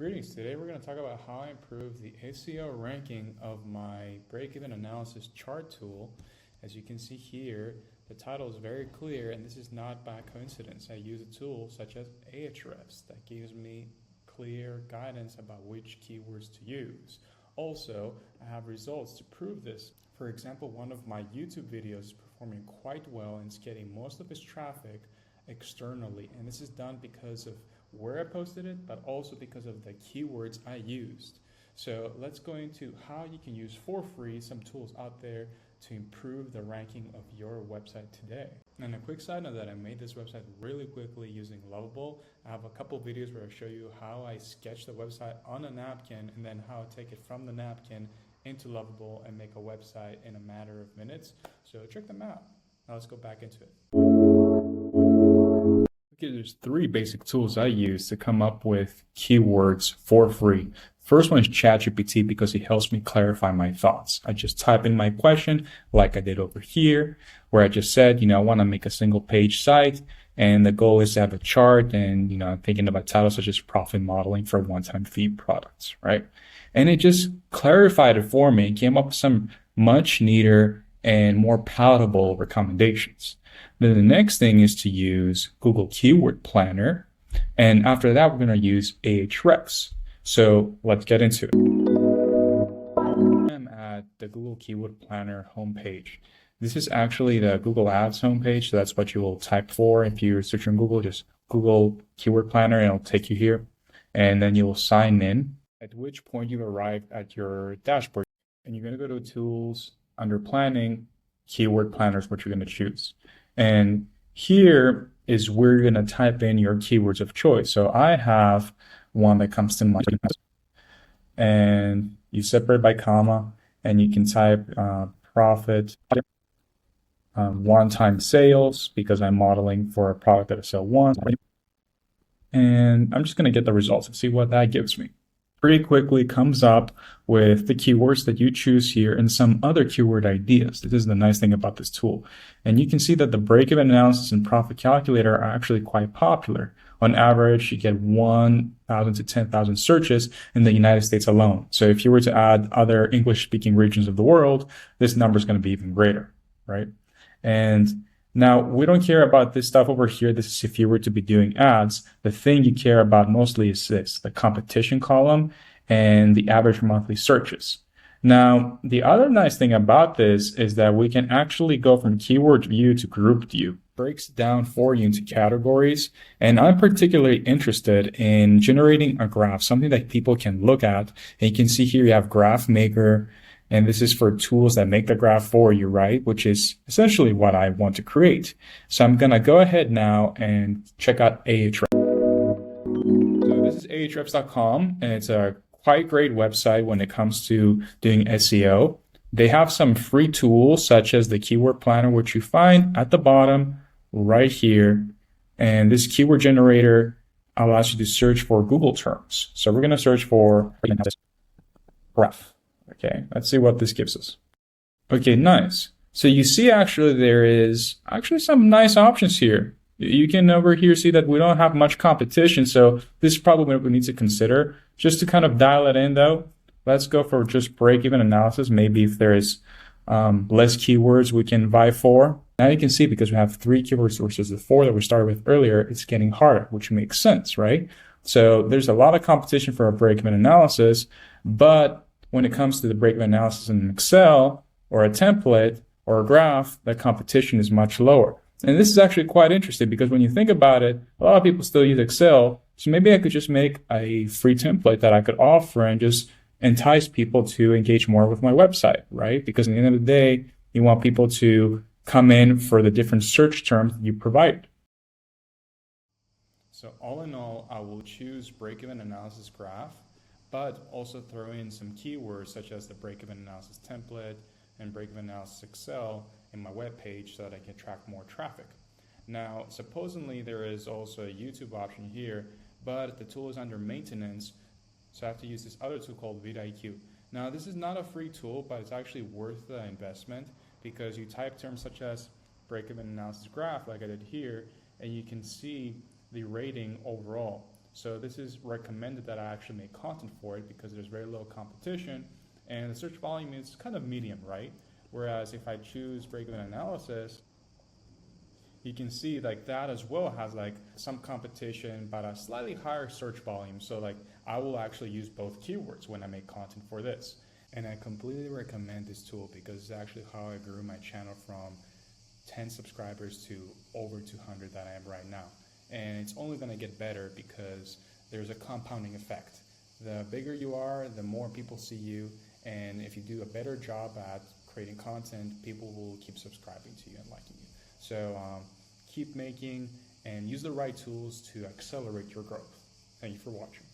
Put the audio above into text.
Greetings. Today we're going to talk about how I improve the SEO ranking of my break-even analysis chart tool. As you can see here, the title is very clear, and this is not by coincidence. I use a tool such as Ahrefs that gives me clear guidance about which keywords to use. Also, I have results to prove this. For example, one of my YouTube videos is performing quite well and it's getting most of its traffic externally, and this is done because of where I posted it, but also because of the keywords I used. So let's go into how you can use for free some tools out there to improve the ranking of your website today. And a quick side note that I made this website really quickly using Lovable. I have a couple videos where I show you how I sketch the website on a napkin and then how I take it from the napkin into Lovable and make a website in a matter of minutes. So check them out. Now let's go back into it. Okay, there's three basic tools I use to come up with keywords for free. First one is ChatGPT because it helps me clarify my thoughts. I just type in my question like I did over here, where I just said, I want to make a single page site and the goal is to have a chart and, I'm thinking about titles such as profit modeling for one-time fee products, right? And it just clarified it for me and came up with some much neater and more palatable recommendations. Then the next thing is to use Google Keyword Planner. And after that, we're going to use Ahrefs. So let's get into it. I'm at the Google Keyword Planner homepage. This is actually the Google Ads homepage. So that's what you will type for. If you're searching Google, just Google Keyword Planner and it'll take you here. And then you'll sign in, at which point you arrive at your dashboard. And you're going to go to Tools, under Planning, Keyword Planner is what you're going to choose. And here is where you're going to type in your keywords of choice. So I have one that comes to mind. And you separate by comma, and you can type profit, one-time sales, because I'm modeling for a product that I sell once. And I'm just going to get the results and see what that gives me. Pretty quickly comes up with the keywords that you choose here and some other keyword ideas. This is the nice thing about this tool. And you can see that the break-even analysis and profit calculator are actually quite popular. On average, you get 1,000 to 10,000 searches in the United States alone. So if you were to add other English-speaking regions of the world, this number is going to be even greater, right? And now, we don't care about this stuff over here. This is if you were to be doing ads. The thing you care about mostly is this, the competition column and the average monthly searches. Now, the other nice thing about this is that we can actually go from keyword view to group view. It breaks down for you into categories. And I'm particularly interested in generating a graph, something that people can look at. And you can see here you have Graph Maker. And this is for tools that make the graph for you, right? Which is essentially what I want to create. So I'm going to go ahead now and check out Ahrefs. So this is ahrefs.com, and it's a quite great website when it comes to doing SEO. They have some free tools such as the Keyword Planner, which you find at the bottom right here. And this keyword generator allows you to search for Google terms. So we're going to search for graph. Okay, let's see what this gives us. Okay, nice. So you see actually there is actually some nice options here. You can over here see that we don't have much competition, so this is probably what we need to consider. Just to kind of dial it in though, let's go for just break-even analysis. Maybe if there is less keywords we can vie for. Now you can see because we have 3 keyword sources, the 4 that we started with earlier, it's getting harder, which makes sense, right? So there's a lot of competition for a break-even analysis, but when it comes to the break-even analysis in Excel or a template or a graph, the competition is much lower. And this is actually quite interesting because when you think about it, a lot of people still use Excel. So maybe I could just make a free template that I could offer and just entice people to engage more with my website, right? Because at the end of the day, you want people to come in for the different search terms that you provide. So all in all, I will choose break-even analysis graph, but also throw in some keywords such as the break-even analysis template and break-even analysis Excel in my web page so that I can attract more traffic. Now, supposedly there is also a YouTube option here, but the tool is under maintenance, so I have to use this other tool called VidIQ. Now, this is not a free tool, but it's actually worth the investment because you type terms such as break-even analysis graph like I did here, and you can see the rating overall. So this is recommended that I actually make content for it because there's very low competition and the search volume is kind of medium, right? Whereas if I choose break-even analysis, you can see like that as well has like some competition but a slightly higher search volume. So like I will actually use both keywords when I make content for this. And I completely recommend this tool because it's actually how I grew my channel from 10 subscribers to over 200 that I am right now. And it's only going to get better because there's a compounding effect. The bigger you are, the more people see you. And if you do a better job at creating content, people will keep subscribing to you and liking you. So keep making and use the right tools to accelerate your growth. Thank you for watching.